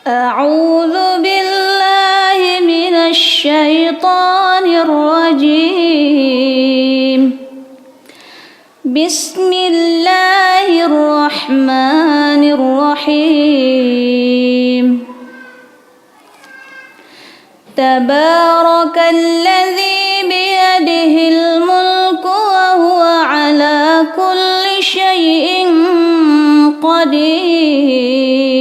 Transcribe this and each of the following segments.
أعوذ بالله من الشيطان الرجيم. بسم الله الرحمن الرحيم. تبارك الذي بيده الملك وهو على كل شيء قدير.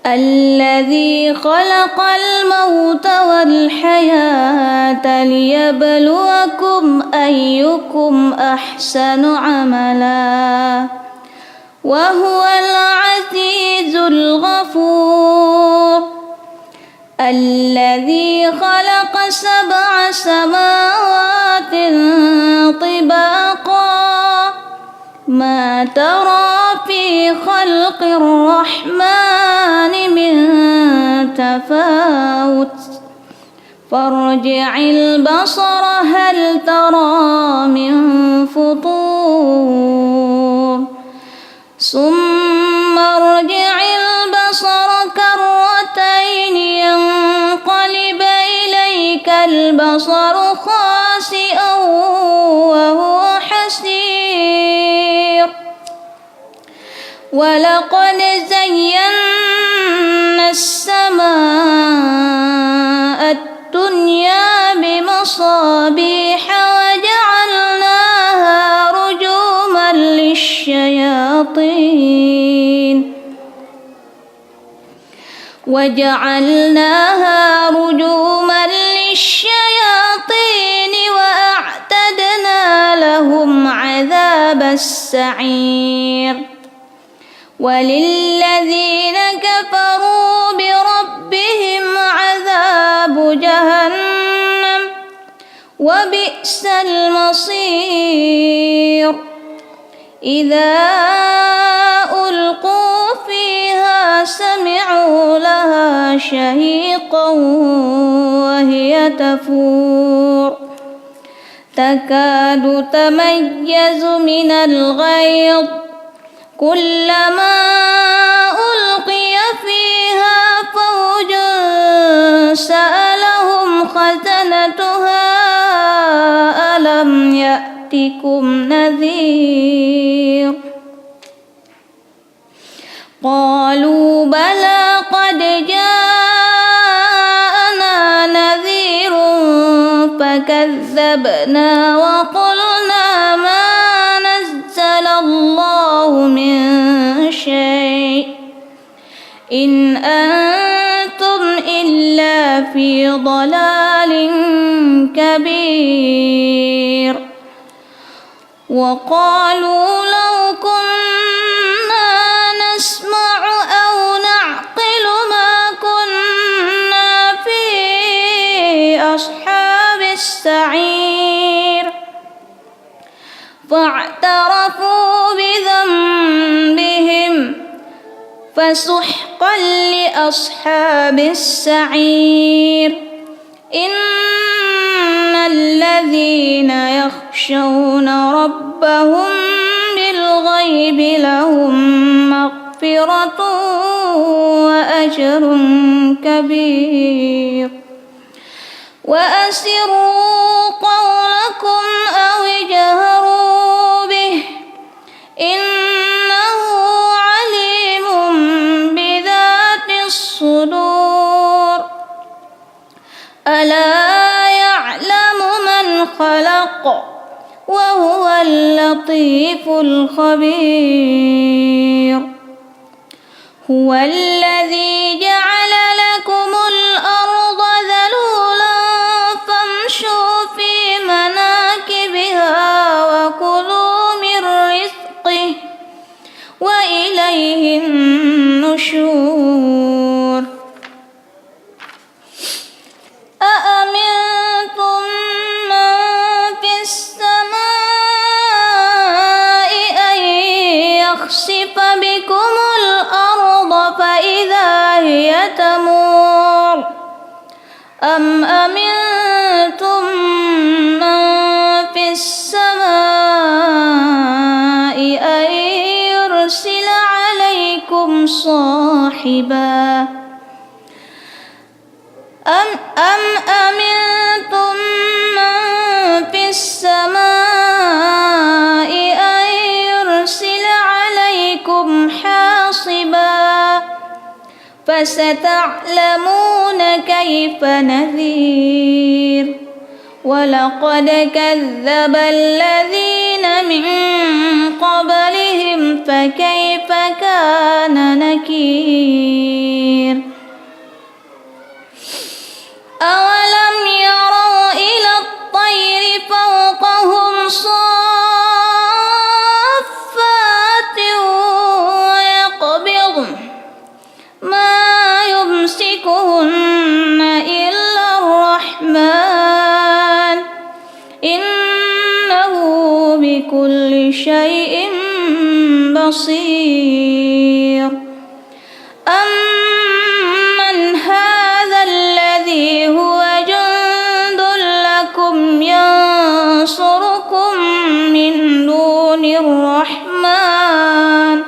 الذي خلق الموت والحياة ليبلوكم أيكم أحسن عملا وهو العزيز الغفور. الذي خلق 7 سماوات طباقا ما ترى في خلق الرحمن من تفاوت فارجع البصر هل ترى من فطور ثم ارجع البصر كرتين ينقلب إليك البصر خاسئا وهو حسير. ولقد زينا السماء الدنيا بمصابيح وجعلناها رجوما للشياطين وأعتدنا لهم عذاب السعير. وللذين كفروا بربهم عذاب جهنم وبئس المصير. إذا ألقوا فيها سمعوا لها شهيقا وهي تفور تكاد تميز من الغيظ كلما ألقي فيها فوج سألهم خزنتها ألم يأتكم نذير. قالوا بلى قد جاءنا نذير فكذبنا وقلنا ما نزل الله من شيء إن أنتم إلا في ضلال كبير. وقالوا لو كنا نسمع أو نعقل ما كنا في أصحاب السعير فاعترفوا بذنبهم فسحقا لأصحاب السعير. إن الذين يخشون ربهم بالغيب لهم مغفرة وأجر كبير. وأسروا قولكم أو اجهروا به إنه عليم بذات الصدور. ألا يعلم من خلق وهو اللطيف الخبير. هو الذي جعل لكم الأرض ذلولا فامشوا في مناكبها وكلوا من رزقه وإليه النشور. أأمنتم من في السماء أن يخسف بكم الأرض فإذا هي صاحبا أم أمنتم من في السماء أن يرسل عليكم حاصبا فستعلمون كيف نذير ولقد كذب الذين من قبلهم فكيف كان نكير أولم يروا إلى الطير فوقهم صافات ويقبضن ما يمسكهن إلا الرحمن إنه بكل شيء بصير أمن هذا الذي هو جند لكم ينصركم من دون الرحمن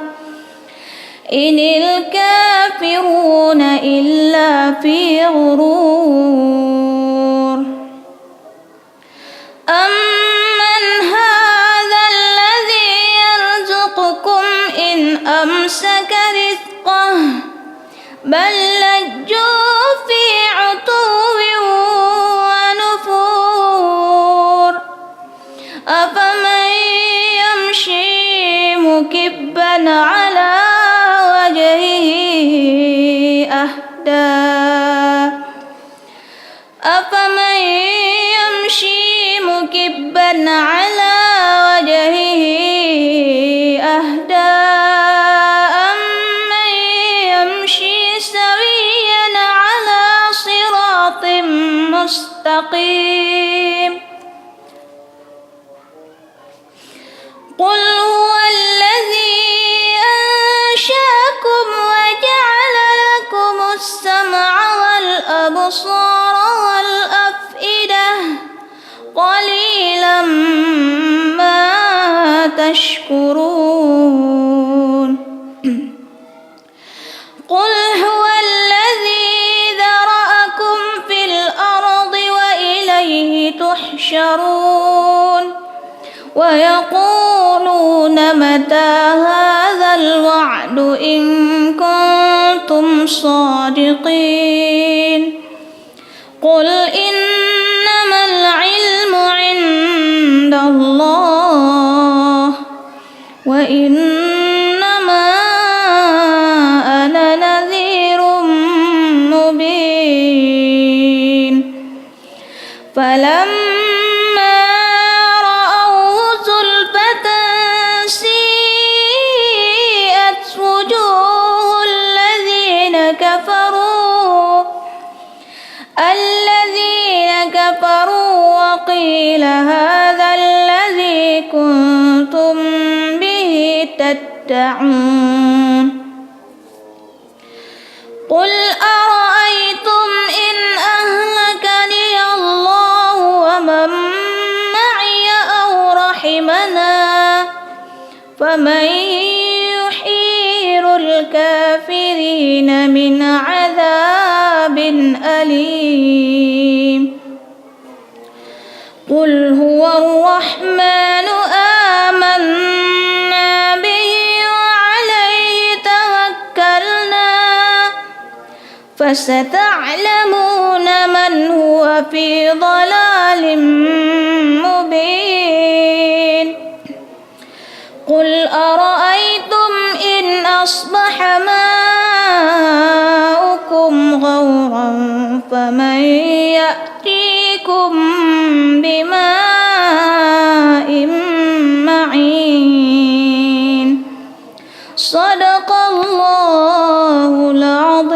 إن الكافرون إلا في غرور أمن هذا الذي يرزقكم إن أمسك رزقه بل لجوا في عتو ونفور أفمن يمشي مكبا على وجهه أهدى أفمن يمشي مكبا على وجهه أهدى أمن يمشي سويا على صراط مستقيم قل هو الذي أنشأكم وجعل لكم السمع والأبصار والأفئدة قليلا ما تشكرون قل هو الذي ذرأكم في الأرض وإليه تحشرون ويقولون متى هذا الوعد إن كنتم صادقين قل إنما العلم عند الله وإنما أنا نذير مبين فلما رأوه زلفة سيئت وجوه الذين كفروا وقيل هذا الذي كنتم به تدعون قل أرأيتم إن أهلكني الله ومن معي أو رحمنا فمن يحير الكافرين من عذاب أليم قل هو الرحمن آمنا به وعليه توكلنا فستعلمون من هو في ضلال مبين قل أرأيتم إن أصبح ماؤكم غورا فمن يأتيكم بماء معين صدق الله العظيم.